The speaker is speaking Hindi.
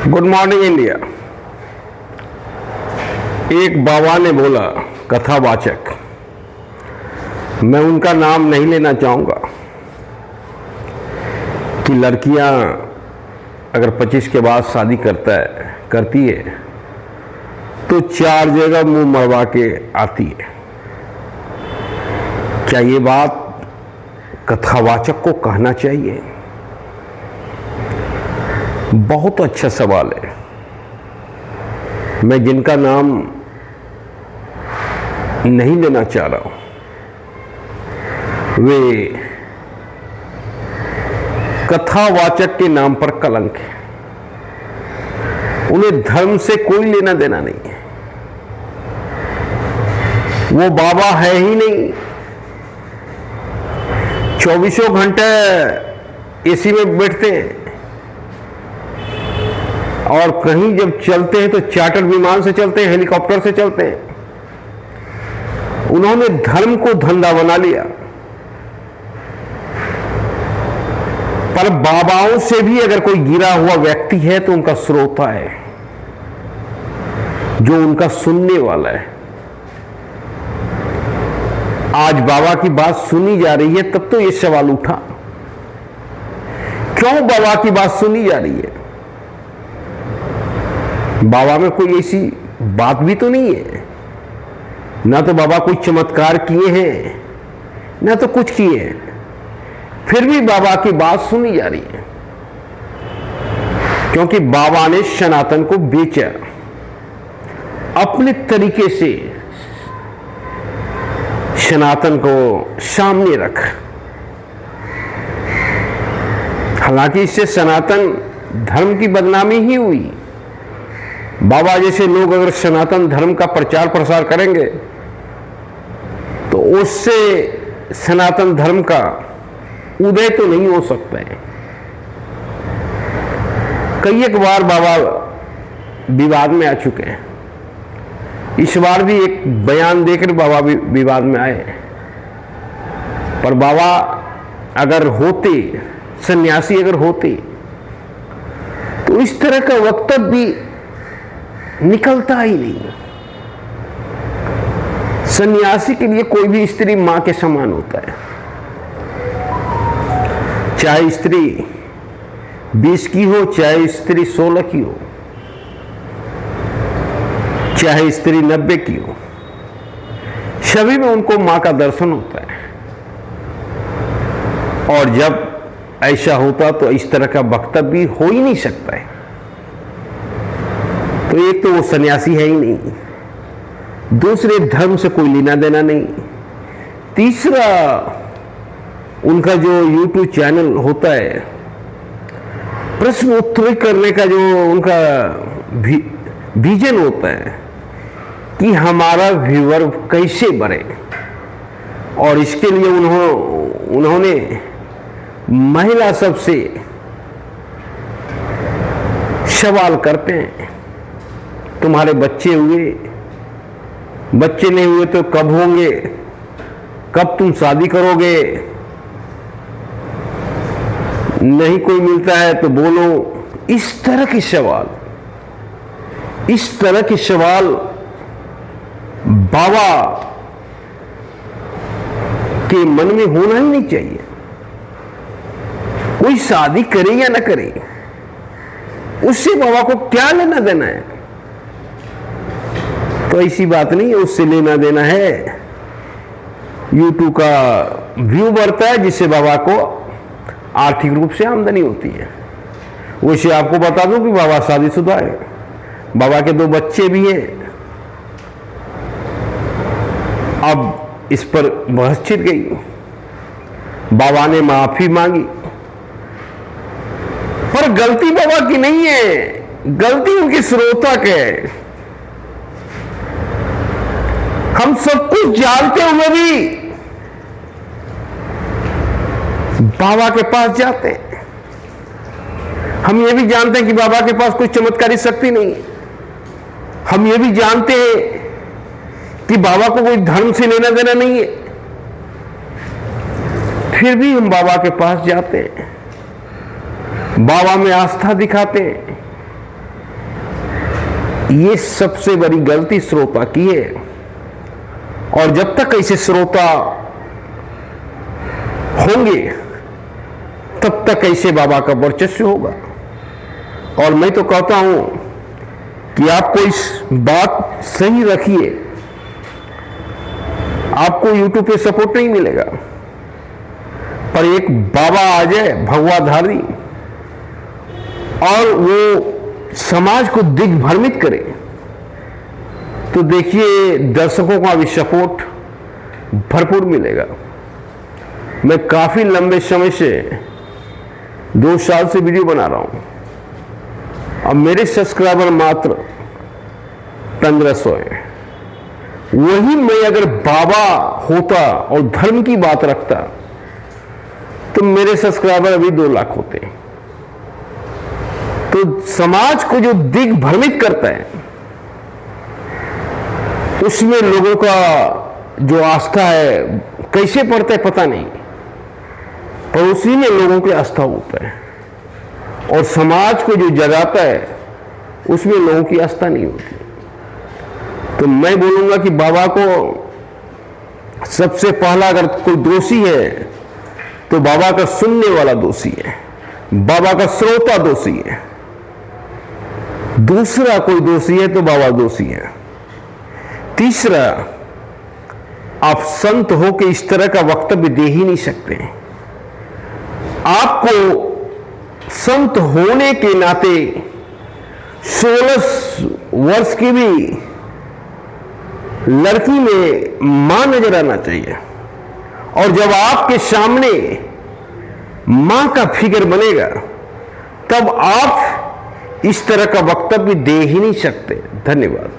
Good morning India. एक बाबा ने बोला, कथावाचक, मैं उनका नाम नहीं लेना चाहूँगा, कि लड़कियां अगर 25 के बाद शादी करती है तो 4 जगह मुंह मरवा के आती है। क्या ये बात कथावाचक को कहना चाहिए? बहुत अच्छा सवाल है। मैं जिनका नाम नहीं लेना चाह रहा हूं, वे कथावाचक के नाम पर कलंक है। उन्हें धर्म से कोई लेना देना नहीं है। वो बाबा है ही नहीं। 24 घंटे एसी में बैठते हैं और कहीं जब चलते हैं तो चार्टर विमान से चलते हैं, हेलीकॉप्टर से चलते हैं। उन्होंने धर्म को धंधा बना लिया। पर बाबाओं से भी अगर कोई गिरा हुआ व्यक्ति है तो उनका श्रोता है, जो उनका सुनने वाला है। आज बाबा की बात सुनी जा रही है, तब तो ये सवाल उठा, क्यों बाबा की बात सुनी जा रही है? बाबा में कोई ऐसी बात भी तो नहीं है। ना तो बाबा कोई चमत्कार किए हैं, ना तो कुछ किए हैं, फिर भी बाबा की बात सुनी जा रही है। क्योंकि बाबा ने सनातन को बेचा, अपने तरीके से सनातन को सामने रख। हालांकि इससे सनातन धर्म की बदनामी ही हुई। बाबा जैसे लोग अगर सनातन धर्म का प्रचार प्रसार करेंगे तो उससे सनातन धर्म का उदय तो नहीं हो सकता है। कई एक बार बाबा विवाद में आ चुके हैं। इस बार भी एक बयान देकर बाबा भी विवाद में आए। पर बाबा अगर होते, सन्यासी अगर होते, तो इस तरह का वक्तव्य भी निकलता ही नहीं। सन्यासी के लिए कोई भी स्त्री मां के समान होता है। चाहे स्त्री 20 की हो, चाहे स्त्री 16 की हो, चाहे स्त्री 90 की हो, सभी में उनको मां का दर्शन होता है। और जब ऐसा होता तो इस तरह का वक्तव्य हो ही नहीं सकता है। तो एक तो वो सन्यासी है ही नहीं, दूसरे धर्म से कोई लेना देना नहीं, तीसरा उनका जो YouTube चैनल होता है, प्रश्न उत्तर करने का जो उनका विजन होता है कि हमारा व्यूअर कैसे बढ़े, और इसके लिए उन्होंने महिला सबसे सवाल करते हैं, तुम्हारे बच्चे हुए? बच्चे नहीं हुए तो कब होंगे? कब तुम शादी करोगे? नहीं कोई मिलता है तो बोलो। इस तरह के सवाल बाबा के मन में होना ही नहीं चाहिए। कोई शादी करे या ना करे, उससे बाबा को क्या लेना देना है? तो ऐसी बात नहीं है, उससे लेना देना है YouTube का व्यू बढ़ता है, जिससे बाबा को आर्थिक रूप से आमदनी होती है। वैसे आपको बता दूं कि बाबा शादीशुदा है, बाबा के 2 बच्चे भी हैं। अब इस पर बहस छिड़ गई। बाबा ने माफी मांगी, पर गलती बाबा की नहीं है, गलती उनके श्रोता के है। हम सब कुछ जानते हुए भी बाबा के पास जाते हैं। हम ये भी जानते हैं कि बाबा के पास कोई चमत्कारी शक्ति नहीं है। हम ये भी जानते हैं कि बाबा को कोई धर्म से लेना देना नहीं है, फिर भी हम बाबा के पास जाते हैं, बाबा में आस्था दिखाते हैं, ये सबसे बड़ी गलती श्रोता की है। और जब तक ऐसे श्रोता होंगे तब तक ऐसे बाबा का वर्चस्व होगा। और मैं तो कहता हूं कि आपको इस बात सही रखिए, आपको यूट्यूब पे सपोर्ट नहीं मिलेगा, पर एक बाबा आ जाए भगवाधारी और वो समाज को दिग्भ्रमित करे, तो देखिए दर्शकों का भी सपोर्ट भरपूर मिलेगा। मैं काफी लंबे समय से 2 साल से वीडियो बना रहा हूं। अब मेरे सब्सक्राइबर मात्र 1500 हैं। वही मैं अगर बाबा होता और धर्म की बात रखता तो मेरे सब्सक्राइबर अभी 2 लाख होते। तो समाज को जो दिग्भ्रमित करता है उसमें लोगों का जो आस्था है कैसे पड़ता है पता नहीं, पर उसी में लोगों की आस्था होता है। और समाज को जो जगाता है उसमें लोगों की आस्था नहीं होती। तो मैं बोलूंगा कि बाबा को सबसे पहला अगर कोई दोषी है तो बाबा का सुनने वाला दोषी है, बाबा का श्रोता दोषी है। दूसरा कोई दोषी है तो बाबा दोषी है। तीसरा, आप संत हो के इस तरह का वक्तव्य दे ही नहीं सकते। आपको संत होने के नाते 16 वर्ष की भी लड़की में मां नजर आना चाहिए। और जब आपके सामने मां का फिगर बनेगा तब आप इस तरह का वक्तव्य दे ही नहीं सकते। धन्यवाद।